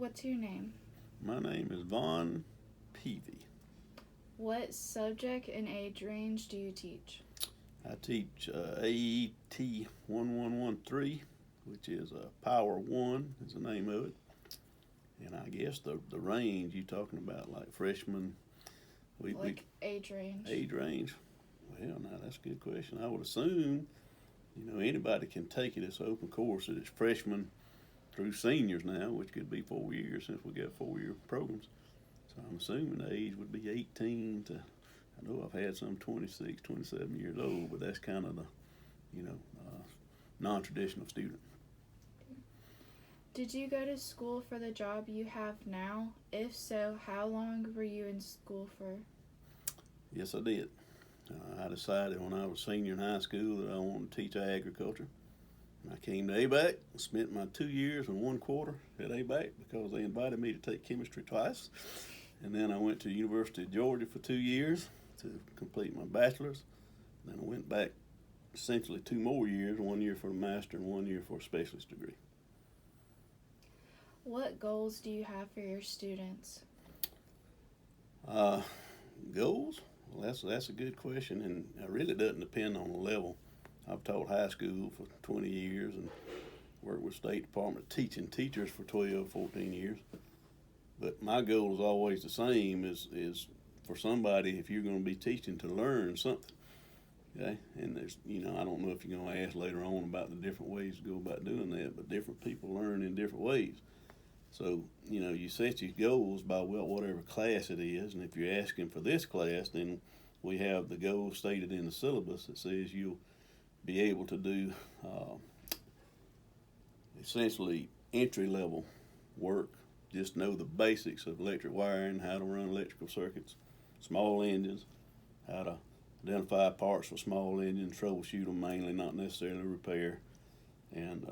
What's your name? My name is Von Peavy. What subject and age range do you teach? I teach AET 1113, which is Power 1 is the name of it. And I guess the range you talking about, like freshman, Like age range. age range. Well, now that's a good question. I would assume, anybody can take it. It's an open course. It's freshmen through seniors now, which could be 4 years since we got 4-year programs. So I'm assuming the age would be 18 to, I know I've had some 26, 27 years old, but that's kind of the, non-traditional student. Did you go to school for the job you have now? If so, how long were you in school for? Yes, I did. I decided when I was a senior in high school that I wanted to teach agriculture. I came to ABAC, spent my 2 years and 1/4 at ABAC because they invited me to take chemistry twice. And then I went to the University of Georgia for 2 years to complete my bachelor's. Then I went back essentially 2 more years, 1 year for a master and 1 year for a specialist degree. What goals do you have for your students? Goals? Well, that's a good question, and it really doesn't depend on the level. I've taught high school for 20 years and worked with State Department teaching teachers for 12, 14 years. But my goal is always the same, is for somebody, if you're going to be teaching, to learn something. Okay? And there's, I don't know if you're going to ask later on about the different ways to go about doing that, but different people learn in different ways. So, you set your goals by, whatever class it is, and if you're asking for this class, then we have the goals stated in the syllabus that says you'll be able to do essentially entry-level work. Just know the basics of electric wiring, how to run electrical circuits, small engines, how to identify parts for small engines, troubleshoot them mainly, not necessarily repair, and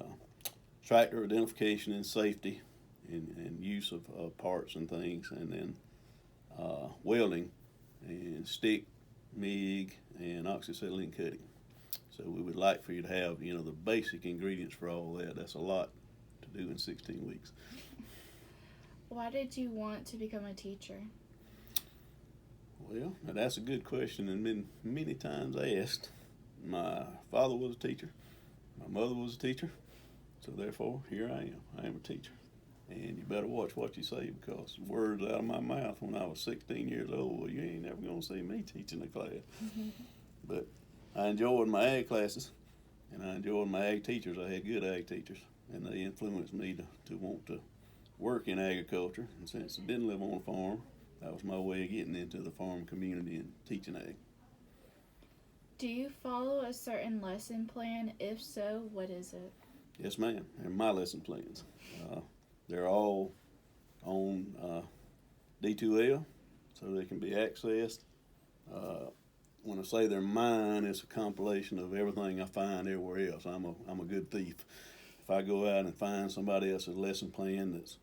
tractor identification and safety and use of parts and things, and then welding and stick, MIG, and oxyacetylene cutting. So we would like for you to have, the basic ingredients for all that. That's a lot to do in 16 weeks. Why did you want to become a teacher? Well, that's a good question and been many times asked. My father was a teacher. My mother was a teacher. So therefore, here I am. I am a teacher. And you better watch what you say, because words out of my mouth when I was 16 years old, well, you ain't never going to see me teaching a class. But I enjoyed my ag classes, and I enjoyed my ag teachers. I had good ag teachers, and they influenced me to want to work in agriculture. And since I didn't live on a farm, that was my way of getting into the farm community and teaching ag. Do you follow a certain lesson plan? If so, what is it? Yes, ma'am. And my lesson plans. They're all on D2L, so they can be accessed. When I say they're mine, it's a compilation of everything I find everywhere else. I'm a good thief. If I go out and find somebody else's lesson plan that's,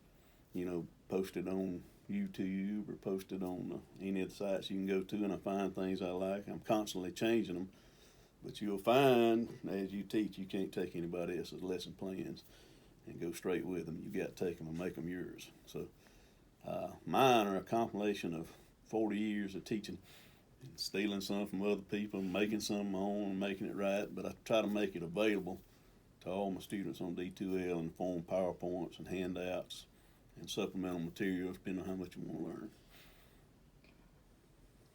posted on YouTube or posted on any of the sites you can go to, and I find things I like, I'm constantly changing them. But you'll find, as you teach, you can't take anybody else's lesson plans and go straight with them. You got to take them and make them yours. So mine are a compilation of 40 years of teaching, and stealing some from other people, making some of my own, and making it right. But I try to make it available to all my students on D2L in the form of PowerPoints and handouts and supplemental materials, depending on how much you want to learn.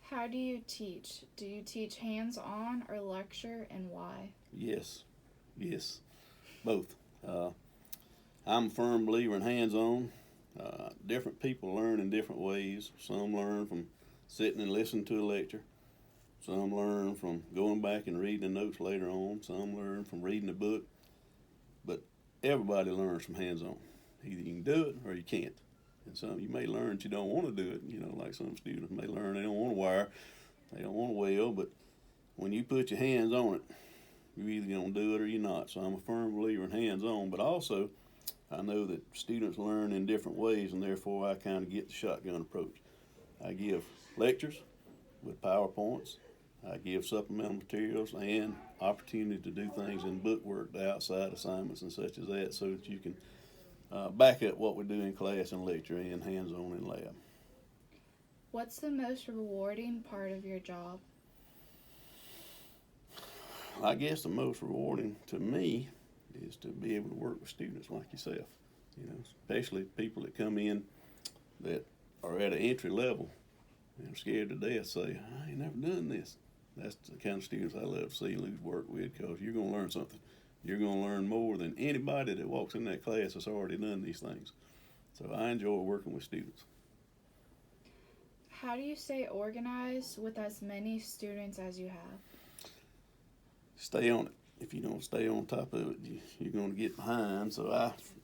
How do you teach? Do you teach hands-on or lecture, and why? Yes, both. I'm a firm believer in hands-on. Different people learn in different ways. Some learn from sitting and listening to a lecture. Some learn from going back and reading the notes later on. Some learn from reading a book. But everybody learns from hands-on. Either you can do it or you can't. And some you may learn that you don't want to do it. Like some students may learn they don't want to wire, they don't want to weld. But when you put your hands on it, you're either going to do it or you're not. So I'm a firm believer in hands-on. But also, I know that students learn in different ways, and therefore I kind of get the shotgun approach. I give lectures with PowerPoints. I give supplemental materials and opportunity to do things in book work, the outside assignments and such as that, so that you can back up what we do in class and lecture and hands-on in lab. What's the most rewarding part of your job? I guess the most rewarding to me is to be able to work with students like yourself, especially people that come in that are at an entry level and scared to death, say, I ain't never done this. That's the kind of students I love to see lose work with, because you're going to learn something. You're going to learn more than anybody that walks in that class that's already done these things. So I enjoy working with students. How do you stay organized with as many students as you have? Stay on it. If you don't stay on top of it, you're going to get behind. So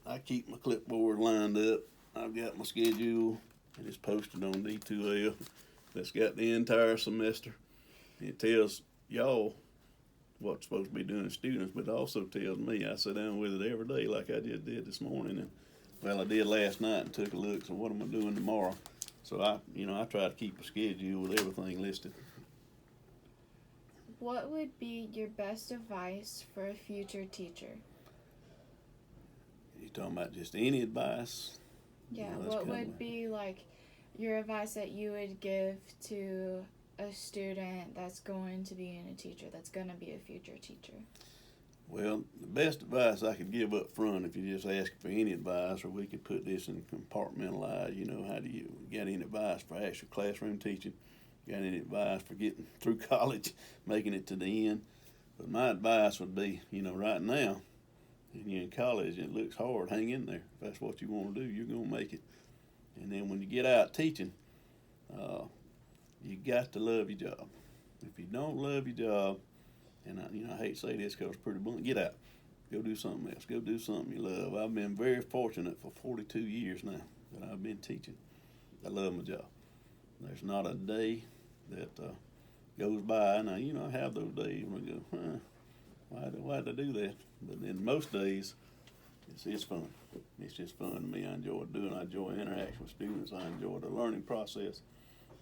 I keep my clipboard lined up. I've got my schedule, and it's posted on D2L. That's got the entire semester. It tells y'all what's supposed to be doing students, but it also tells me. I sit down with it every day like I just did this morning. And, well, I did last night and took a look, so what am I doing tomorrow? So I try to keep a schedule with everything listed. What would be your best advice for a future teacher? You talking about just any advice? Yeah, what would be like your advice that you would give to a student that's going to be in a teacher, that's going to be a future teacher? Well, the best advice I could give up front, if you just ask for any advice, or we could put this in compartmentalize, how do you got any advice for actual classroom teaching? Got any advice for getting through college, making it to the end? But my advice would be, right now, and you're in college and it looks hard, hang in there. If that's what you want to do, you're going to make it. And then when you get out teaching, you got to love your job. If you don't love your job, and I hate to say this because it's pretty blunt, get out. Go do something else. Go do something you love. I've been very fortunate for 42 years now that I've been teaching. I love my job. There's not a day that goes by. Now, I have those days when I go, why did I do that? But then most days, it's fun. It's just fun to me. I enjoy doing it. I enjoy interaction with students. I enjoy the learning process.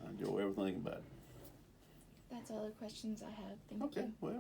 I enjoy everything about it. That's all the questions I have. Thank you. Okay, well,